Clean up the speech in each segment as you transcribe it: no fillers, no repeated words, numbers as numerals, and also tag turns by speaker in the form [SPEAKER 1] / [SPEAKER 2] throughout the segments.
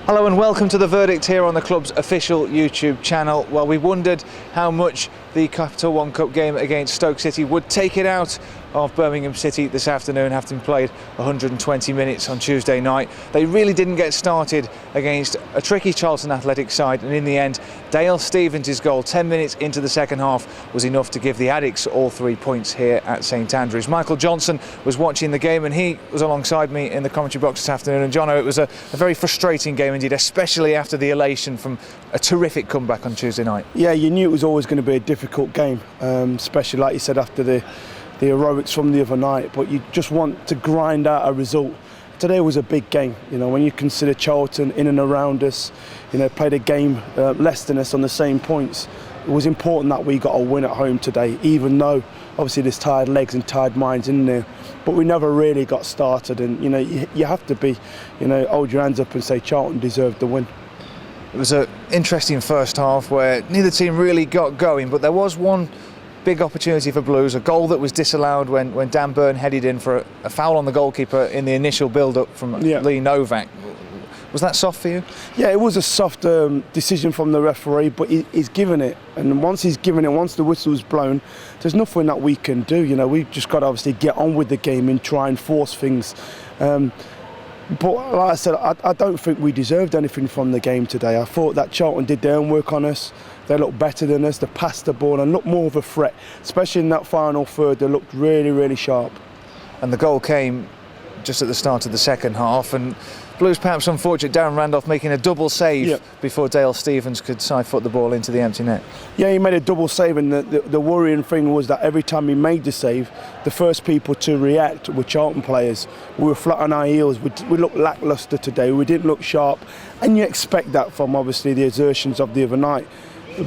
[SPEAKER 1] Hello and welcome to The Verdict here on the club's official YouTube channel. Well, we wondered how much the Capital One Cup game against Stoke City would take it out of Birmingham City this afternoon, having played 120 minutes on Tuesday night. They really didn't get started against a tricky Charlton Athletic side, and in the end, Dale Stevens' goal 10 minutes into the second half was enough to give the Addicts all 3 points here at St Andrews. Michael Johnson was watching the game and he was alongside me in the commentary box this afternoon. And Jono, it was a very frustrating game indeed, especially after the elation from a terrific comeback on Tuesday night.
[SPEAKER 2] Yeah, you knew it was always going to be a difficult game, especially like you said after the heroics from the other night, but you just want to grind out a result. Today was a big game, when you consider Charlton in and around us, played a game less than us on the same points. It was important that we got a win at home today, even though obviously there's tired legs and tired minds in there, but we never really got started. And you have to be, hold your hands up and say Charlton deserved the win.
[SPEAKER 1] It was an interesting first half where neither team really got going, but there was one big opportunity for Blues, a goal that was disallowed when Dan Burn headed in for a foul on the goalkeeper in the initial build-up from Lee Novak. Was that soft for you? Yeah,
[SPEAKER 2] it was a soft decision from the referee, but he's given it, and once he's given it, once the whistle's blown, there's nothing that we can do. We've just got to obviously get on with the game and try and force things. But like I said, I don't think we deserved anything from the game today. I thought that Charlton did their own work on us. They looked better than us. They passed the ball and looked more of a threat, especially in that final third. They looked really, really sharp.
[SPEAKER 1] And the goal came just at the start of the second half, and Blues perhaps unfortunate, Darren Randolph making a double save before Dale Stevens could side-foot the ball into the empty net. Yeah,
[SPEAKER 2] he made a double save, and the worrying thing was that every time he made the save, the first people to react were Charlton players. We were flat on our heels. We looked lacklustre today. We didn't look sharp, and you expect that from obviously the exertions of the other night.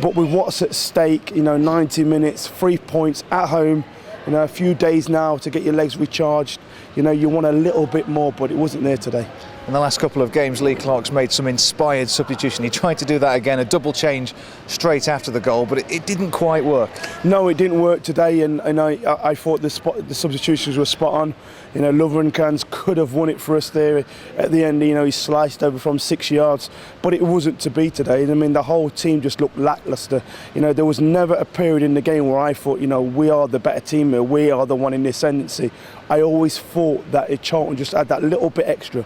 [SPEAKER 2] But with what's at stake, 90 minutes, 3 points at home, a few days now to get your legs recharged, you want a little bit more, but it wasn't there today.
[SPEAKER 1] In the last couple of games, Lee Clark's made some inspired substitution. He tried to do that again, a double change straight after the goal, but it didn't quite work.
[SPEAKER 2] No, it didn't work today, and I thought the substitutions were spot on. Lovrenkans could have won it for us there at the end. He sliced over from 6 yards, but it wasn't to be today. The whole team just looked lacklustre. There was never a period in the game where I thought, we are the better team here, we are the one in the ascendancy. I always thought that Charlton just had that little bit extra.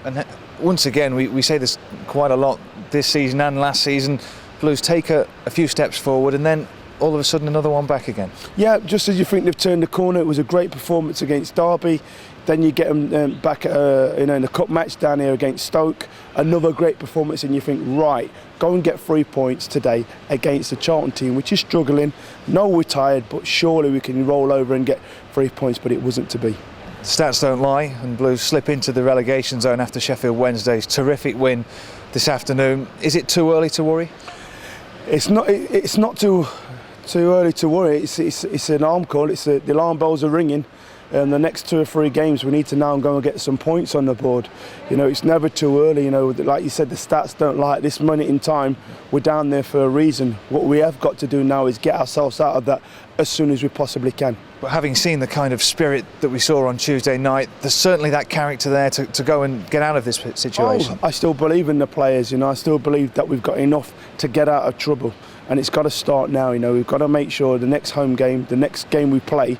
[SPEAKER 1] And once again, we say this quite a lot this season and last season, Blues take a few steps forward and then all of a sudden another one back again.
[SPEAKER 2] Yeah, just as you think they've turned the corner. It was a great performance against Derby. Then you get them back in the cup match down here against Stoke. Another great performance, and you think, right, go and get 3 points today against the Charlton team, which is struggling. No, we're tired, but surely we can roll over and get 3 points, but it wasn't to be.
[SPEAKER 1] Stats don't lie, and Blues slip into the relegation zone after Sheffield Wednesday's terrific win this afternoon. Is it too early to worry?
[SPEAKER 2] It's not. It's not too early to worry. It's an alarm call. The alarm bells are ringing. The next 2 or 3 games, we need to now go and get some points on the board. It's never too early. Like you said, the stats don't lie. At this moment in time, we're down there for a reason. What we have got to do now is get ourselves out of that as soon as we possibly can.
[SPEAKER 1] But having seen the kind of spirit that we saw on Tuesday night, there's certainly that character there to go and get out of this situation.
[SPEAKER 2] I still believe in the players. I still believe that we've got enough to get out of trouble, and it's got to start now. We've got to make sure the next home game, the next game we play,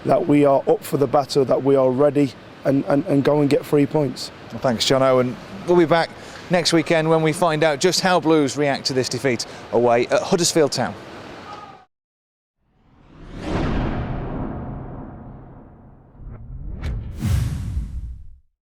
[SPEAKER 2] that we are up for the battle, that we are ready and go and get 3 points.
[SPEAKER 1] Well, thanks, Jono, and we'll be back next weekend when we find out just how Blues react to this defeat away at Huddersfield Town.